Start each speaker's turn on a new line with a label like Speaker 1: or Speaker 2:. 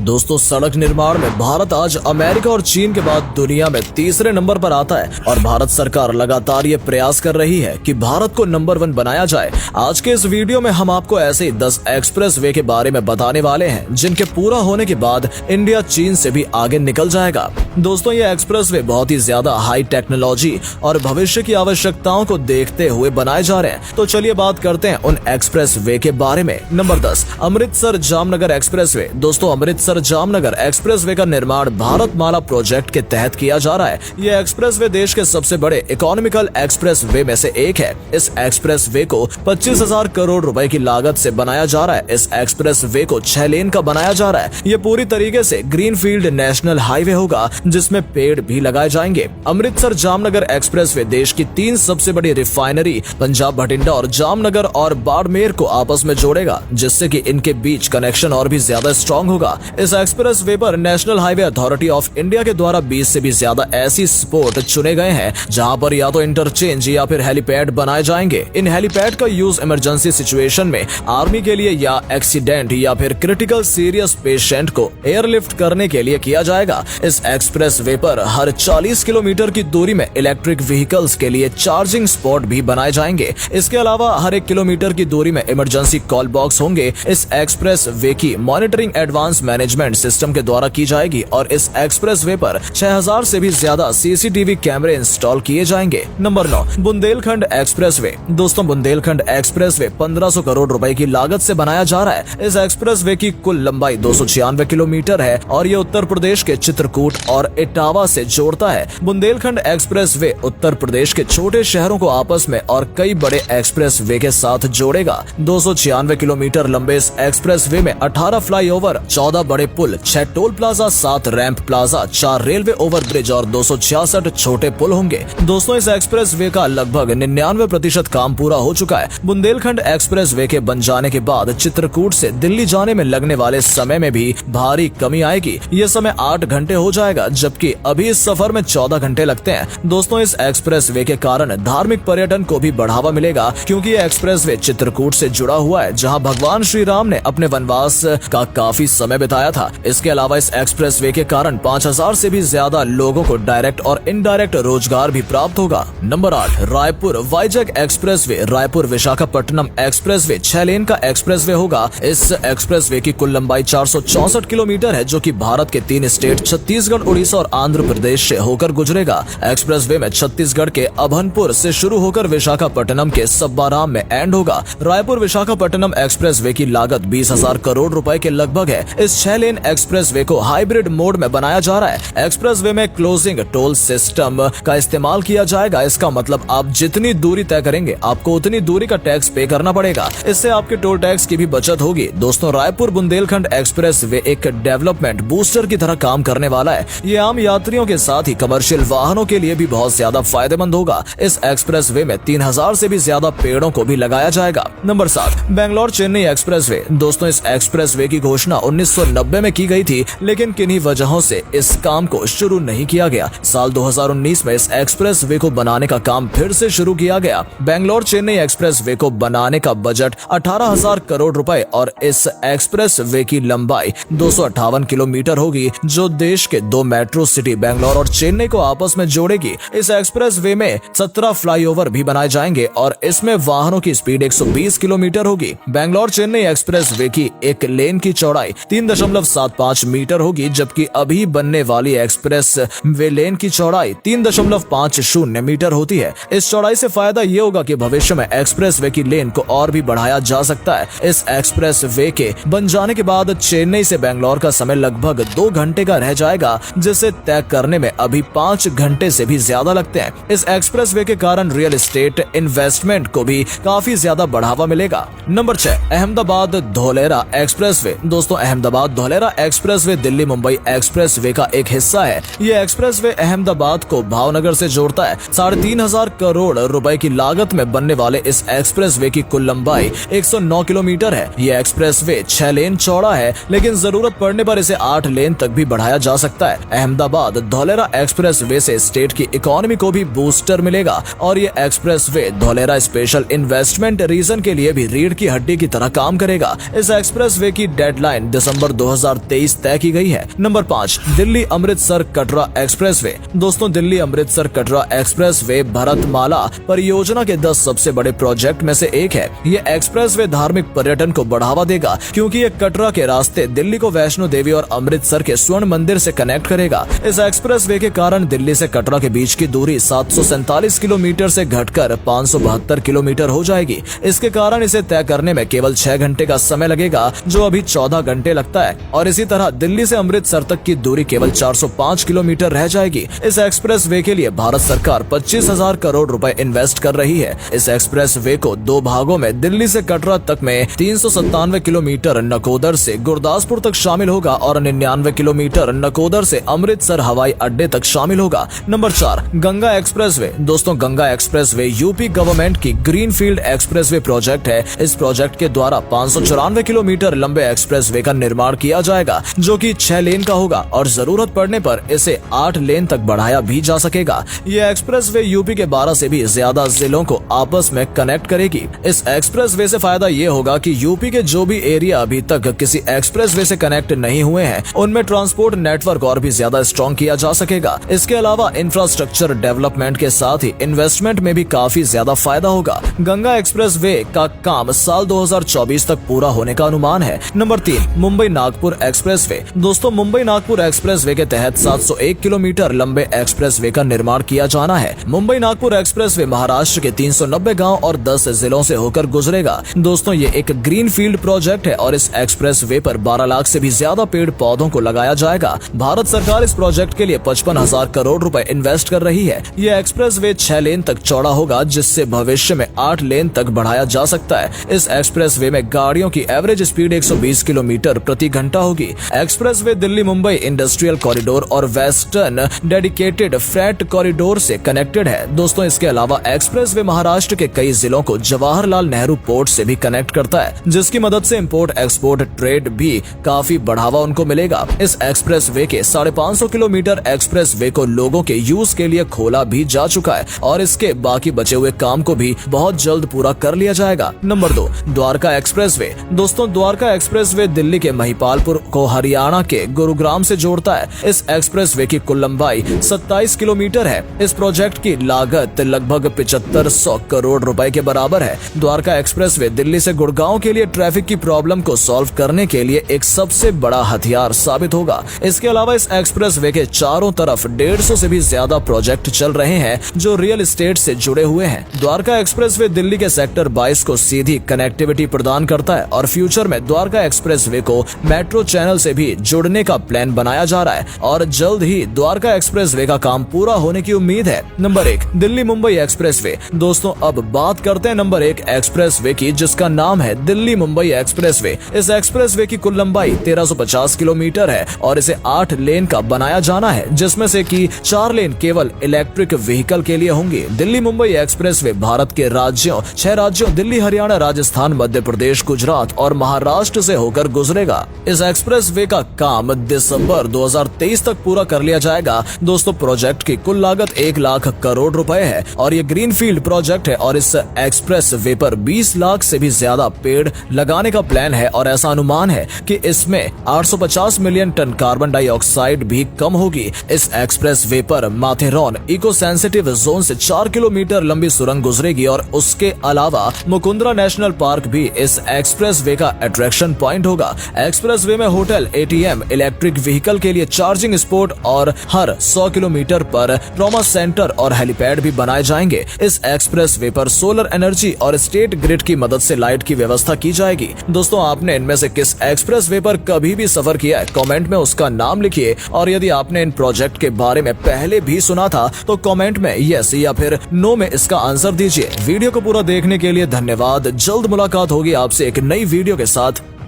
Speaker 1: दोस्तों, सड़क निर्माण में भारत आज अमेरिका और चीन के बाद दुनिया में तीसरे नंबर पर आता है और भारत सरकार लगातार ये प्रयास कर रही है कि भारत को नंबर 1 बनाया जाए। आज के इस वीडियो में हम आपको ऐसे ही 10 एक्सप्रेस वे के बारे में बताने वाले हैं जिनके पूरा होने के बाद इंडिया चीन से भी आगे निकल जाएगा। दोस्तों, ये एक्सप्रेस वे बहुत ही ज्यादा हाई टेक्नोलॉजी और भविष्य की आवश्यकताओं को देखते हुए बनाए जा रहे हैं। तो चलिए बात करते हैं उन एक्सप्रेस वे के बारे में। Number 10, Amritsar Jamnagar express way. दोस्तों, अमृतसर जामनगर एक्सप्रेसवे का निर्माण भारतमाला प्रोजेक्ट के तहत किया जा रहा है। यह एक्सप्रेसवे देश के सबसे बड़े इकोनॉमिकल एक्सप्रेसवे में से एक है। इस एक्सप्रेसवे को 25,000 करोड़ रुपए की लागत से बनाया जा रहा है। इस एक्सप्रेसवे को 6 लेन का बनाया जा रहा है। यह पूरी तरीके से ग्रीनफील्ड नेशनल हाईवे होगा जिसमें पेड़ भी लगाए जाएंगे। अमृतसर जामनगर एक्सप्रेसवे देश की 3 सबसे बड़ी रिफाइनरी पंजाब भटिंडा और जामनगर और बाड़मेर को आपस में जोड़ेगा, जिससे कि इनके बीच कनेक्शन और भी ज्यादा स्ट्रॉन्ग होगा। इस एक्सप्रेस वे पर national highway authority of India के द्वारा 20 से भी ज्यादा ऐसी स्पॉट चुने गए हैं जहां पर या तो इंटरचेंज या फिर हेलीपैड बनाए जाएंगे। इन हेलीपैड का यूज इमरजेंसी सिचुएशन में आर्मी के लिए या एक्सीडेंट या फिर क्रिटिकल सीरियस पेशेंट को एयरलिफ्ट करने के लिए किया जाएगा। इस एक्सप्रेस वे पर हर 40 किलोमीटर की दूरी में इलेक्ट्रिक व्हीकल्स के लिए चार्जिंग स्पॉट भी बनाए जाएंगे। इसके अलावा हर 1 किलोमीटर की दूरी में इमरजेंसी कॉल बॉक्स होंगे। इस एक्सप्रेस वे की मॉनिटरिंग एडवांस मैनेजमेंट सिस्टम के द्वारा की जाएगी और इस एक्सप्रेस वे पर 6000 से भी ज्यादा सीसीटीवी कैमरे इंस्टॉल किए जाएंगे। Number 9, Bundelkhand express way. दोस्तों, बुंदेलखंड एक्सप्रेस वे 1500 करोड़ रुपए की लागत से बनाया जा रहा है। इस एक्सप्रेस वे की कुल लंबाई 296 किलोमीटर है और ये उत्तर प्रदेश के चित्रकूट और इटावा से जोड़ता है। बुंदेलखंड एक्सप्रेस वे उत्तर प्रदेश के छोटे शहरों को आपस में और कई बड़े एक्सप्रेस वे के साथ जोड़ेगा। 296 किलोमीटर लंबे इस एक्सप्रेस वे में 18 फ्लाईओवर, 14 बड़े पुल, 6 toll plaza, 7 ramp plaza, 4 railway overbridge और 266 छोटे पुल होंगे। दोस्तों, इस एक्सप्रेस वे का लगभग 99% काम पूरा हो चुका है। बुंदेलखंड एक्सप्रेस वे के बन जाने के बाद चित्रकूट से दिल्ली जाने में लगने वाले समय में भी भारी कमी आएगी। ये समय 8 घंटे हो जाएगा, जबकि अभी इस सफर में 14 घंटे लगते हैं। दोस्तों, इस एक्सप्रेस वे के कारण धार्मिक पर्यटन को भी बढ़ावा मिलेगा, क्योंकि ये एक्सप्रेस वे चित्रकूट से जुड़ा हुआ है, जहाँ भगवान श्री राम ने अपने वनवास का काफी समय बिताया था। इसके अलावा इस एक्सप्रेस वे के कारण 5000 से भी ज्यादा लोगों को डायरेक्ट और इनडायरेक्ट रोजगार भी प्राप्त होगा। Number 8, Raipur Vizag express way. Raipur Visakhapatnam express way 6 लेन का एक्सप्रेस वे होगा। इस एक्सप्रेस वे की कुल लंबाई 464 किलोमीटर है, जो कि भारत के 3 स्टेट छत्तीसगढ़, उड़ीसा और आंध्र प्रदेश से होकर गुजरेगा। एक्सप्रेस वे में छत्तीसगढ़ के अभनपुर से शुरू होकर विशाखापट्टनम के सब्बाराम में एंड होगा। रायपुर विशाखापट्टनम एक्सप्रेस वे की लागत 20,000 करोड़ रुपए के लगभग है। इस 6 लेन एक्सप्रेस वे को हाइब्रिड मोड में बनाया जा रहा है। एक्सप्रेस वे में क्लोजिंग टोल सिस्टम का इस्तेमाल किया जाएगा। इसका मतलब आप जितनी दूरी तय करेंगे आपको उतनी दूरी का टैक्स पे करना पड़ेगा। इससे आपके टोल टैक्स की भी बचत होगी। दोस्तों, रायपुर बुंदेलखंड एक्सप्रेस वे एक डेवलपमेंट बूस्टर की तरह काम करने वाला है। ये आम यात्रियों के साथ ही कमर्शियल वाहनों के लिए भी बहुत ज्यादा फायदेमंद होगा। इस एक्सप्रेस वे में 3000 से भी ज्यादा पेड़ों को भी लगाया जाएगा। Number 7, Bangalore Chennai express way. दोस्तों, इस एक्सप्रेस वे की घोषणा 1990 में की गई थी, लेकिन किन्हीं वजहों से इस काम को शुरू नहीं किया गया। साल 2019 में इस एक्सप्रेस वे को बनाने का काम फिर से शुरू किया गया। बेंगलोर चेन्नई एक्सप्रेस वे को बनाने का बजट 18,000 करोड़ रुपए और इस एक्सप्रेस वे की लंबाई 258 किलोमीटर होगी, जो देश के 2 मेट्रो सिटी बेंगलोर और चेन्नई को आपस में जोड़ेगी। इस एक्सप्रेस वे में 17 फ्लाईओवर भी बनाए जाएंगे और इसमें वाहनों की स्पीड 120 किलोमीटर होगी। बेंगलोर चेन्नई एक्सप्रेस वे की एक लेन की चौड़ाई 3.75 मीटर होगी, जबकि अभी बनने वाली एक्सप्रेस वे लेन की चौड़ाई 3.50 मीटर होती है। इस चौड़ाई से फायदा ये होगा कि भविष्य में एक्सप्रेस वे की लेन को और भी बढ़ाया जा सकता है। इस एक्सप्रेस वे के बन जाने के बाद चेन्नई से बेंगलोर का समय लगभग 2 घंटे का रह जाएगा, जिसे तय करने में अभी 5 घंटे से भी ज्यादा लगते हैं। इस एक्सप्रेस वे के कारण रियल एस्टेट इन्वेस्टमेंट को भी काफी ज्यादा बढ़ावा मिलेगा। Number 6, Ahmedabad Dholera expressway. दोस्तों, Ahmedabad Dholera expressway Delhi Mumbai expressway का एक हिस्सा है। ये एक्सप्रेस वे अहमदाबाद को भावनगर से जोड़ता है। 3,500 करोड़ रुपए की लागत में बनने वाले इस एक्सप्रेस वे की कुल लंबाई 109 किलोमीटर है। ये एक्सप्रेस वे 6 लेन चौड़ा है, लेकिन जरूरत पड़ने पर इसे 8 लेन तक भी बढ़ाया जा सकता है। अहमदाबाद धोलेरा एक्सप्रेस वे से स्टेट की इकोनॉमी को भी बूस्टर मिलेगा और ये express way Dholera special investment region के लिए भी रीढ़ की हड्डी की तरह काम करेगा। इस एक्सप्रेस वे की डेडलाइन दिसंबर 2023 तय की गई है। Number 5, Delhi Amritsar Katra expressway. दोस्तों, दिल्ली अमृतसर कटरा एक्सप्रेसवे भारतमाला परियोजना के 10 सबसे बड़े प्रोजेक्ट में से एक है। ये एक्सप्रेसवे धार्मिक पर्यटन को बढ़ावा देगा, क्योंकि ये कटरा के रास्ते दिल्ली को वैष्णो देवी और अमृतसर के स्वर्ण मंदिर से कनेक्ट करेगा। इस एक्सप्रेसवे के कारण दिल्ली से कटरा के बीच की दूरी 747 किलोमीटर से घटकर 572 किलोमीटर हो जाएगी। इसके कारण इसे तय करने में केवल 6 घंटे का समय लगेगा, जो अभी 14 घंटे लगता है। और इसी तरह दिल्ली से अमृतसर तक की दूरी केवल 405 किलोमीटर रह जाएगी। इस एक्सप्रेसवे के लिए भारत सरकार 25,000 करोड़ रुपए इन्वेस्ट कर रही है। इस एक्सप्रेसवे को 2 भागों में दिल्ली से कटरा तक में 397 किलोमीटर नकोदर से गुरदासपुर तक शामिल होगा और 99 किलोमीटर नकोदर से अमृतसर हवाई अड्डे तक शामिल होगा। Number 4, Ganga expressway. दोस्तों, गंगा एक्सप्रेसवे यूपी गवर्नमेंट की ग्रीनफील्ड एक्सप्रेसवे प्रोजेक्ट है। इस प्रोजेक्ट के द्वारा 594 किलोमीटर लंबे एक्सप्रेसवे का निर्माण किया जाएगा, जो कि 6 लेन का होगा और जरूरत पड़ने पर इसे 8 लेन तक बढ़ाया भी जा सकेगा। ये एक्सप्रेसवे यूपी के 12 से भी ज्यादा जिलों को आपस में कनेक्ट करेगी। इस एक्सप्रेसवे से फायदा ये होगा कि यूपी के जो भी एरिया अभी तक किसी एक्सप्रेसवे से कनेक्ट नहीं हुए हैं, उनमें ट्रांसपोर्ट नेटवर्क और भी ज्यादा स्ट्रॉन्ग किया जा सकेगा। इसके अलावा इंफ्रास्ट्रक्चर डेवलपमेंट के साथ ही इन्वेस्टमेंट में भी काफी ज्यादा फायदा होगा। गंगा एक्सप्रेसवे का काम साल 2024 तक पूरा होने का अनुमान है। Number 3, Mumbai Nagpur expressway. दोस्तों, मुंबई नागपुर एक्सप्रेसवे के तहत 701 किलोमीटर लंबे एक्सप्रेसवे का निर्माण किया जाना है। मुंबई नागपुर एक्सप्रेसवे महाराष्ट्र के 390 गांव और 10 जिलों से होकर गुजरेगा। दोस्तों, ये एक ग्रीन फील्ड प्रोजेक्ट है और इस एक्सप्रेसवे पर 12 लाख से भी ज्यादा पेड़ पौधों को लगाया जाएगा। भारत सरकार इस प्रोजेक्ट के लिए 55,000 करोड़ रुपए इन्वेस्ट कर रही है। यह एक्सप्रेसवे 6 लेन तक चौड़ा होगा, जिससे भविष्य में 8 लेन तक बढ़ाया जा सकता है। इस एक्सप्रेसवे में गाड़ियों की एवरेज स्पीड 120 किलोमीटर प्रति घंटा होगी। Expressway Delhi Mumbai industrial corridor और वेस्टर्न डेडिकेटेड फ्रेट कॉरिडोर से कनेक्टेड है। दोस्तों, इसके अलावा एक्सप्रेसवे महाराष्ट्र के कई जिलों को जवाहरलाल नेहरू पोर्ट से भी कनेक्ट करता है, जिसकी मदद से इंपोर्ट एक्सपोर्ट ट्रेड भी काफी बढ़ावा उनको मिलेगा। इस एक्सप्रेसवे के 550 किलोमीटर एक्सप्रेसवे को लोगों के यूज के लिए खोला भी जा चुका है और इसके बाकी बचे हुए काम को भी बहुत जल्द पूरा कर लिया जाएगा। Number 2, Dwarka expressway. दोस्तों, द्वारका एक्सप्रेसवे दिल्ली के महिपालपुर को हरियाणा के गुरुग्राम से जोड़ता है। इस एक्सप्रेसवे की कुल लंबाई 27 किलोमीटर है। इस प्रोजेक्ट की लागत लगभग 7500 करोड़ रुपए के बराबर है। द्वारका एक्सप्रेसवे दिल्ली से गुड़गांव के लिए ट्रैफिक की प्रॉब्लम को सॉल्व करने के लिए एक सबसे बड़ा हथियार साबित होगा। इसके अलावा इस एक्सप्रेसवे के चारों तरफ 150 से भी ज्यादा प्रोजेक्ट चल रहे हैं, जो रियल एस्टेट से जुड़े हुए हैं। द्वारका एक्सप्रेसवे दिल्ली के सेक्टर 22 को सीधी कनेक्टिविटी प्रदान करता है और फ्यूचर में द्वारका एक्सप्रेसवे को मेट्रो चैनल से भी जोड़ने का प्लान बनाया जा रहा है और जल्द ही द्वारका एक्सप्रेसवे का काम पूरा होने की उम्मीद है। Number 1, Delhi Mumbai expressway. दोस्तों, अब बात करते हैं नंबर 1 एक्सप्रेसवे की, जिसका नाम है दिल्ली मुंबई एक्सप्रेसवे। इस एक्सप्रेसवे की कुल लंबाई 1350 किलोमीटर है और इसे 8 लेन का बनाया जाना है, जिसमें से कि 4 लेन केवल इलेक्ट्रिक व्हीकल के लिए होंगे। दिल्ली मुंबई एक्सप्रेसवे भारत के 6 राज्यों दिल्ली, हरियाणा, राजस्थान, मध्य प्रदेश, गुजरात और महाराष्ट्र से होकर गुजरेगा। इस एक्सप्रेसवे का काम दिसंबर 2023 तक पूरा कर लिया जाएगा। दोस्तों, प्रोजेक्ट की कुल लागत 1 लाख करोड़ रुपए है और ये ग्रीनफील्ड प्रोजेक्ट है और इस एक्सप्रेसवे पर 20 लाख से भी ज्यादा पेड़ लगाने का प्लान है और ऐसा अनुमान है कि इसमें 850 मिलियन टन कार्बन डाइऑक्साइड भी कम होगी। इस एक्सप्रेसवे पर माथेरॉन इको सेंसिटिव जोन से 4 किलोमीटर लंबी सुरंग गुजरेगी और उसके अलावा मुकुंदरा नेशनल पार्क भी इस एक्सप्रेसवे का अट्रैक्शन पॉइंट होगा। एक्सप्रेसवे में होटल, एटीएम, इलेक्ट्रिक व्हीकल के लिए चार्जिंग स्पॉट और हर 100 किलोमीटर पर ट्रॉमा सेंटर और हेलीपैड भी बनाए जाएंगे। इस एक्सप्रेसवे पर सोलर एनर्जी और स्टेट ग्रिड की मदद से लाइट की व्यवस्था की जाएगी। दोस्तों, आपने इनमें से किस एक्सप्रेसवे पर कभी भी सफर किया है? कमेंट में उसका नाम लिखिए और यदि आपने इन प्रोजेक्ट के बारे में पहले भी सुना था तो कमेंट में यस या फिर नो में इसका आंसर दीजिए। वीडियो को पूरा देखने के लिए धन्यवाद। जल्द मुलाकात होगी आपसे एक नई वीडियो के साथ।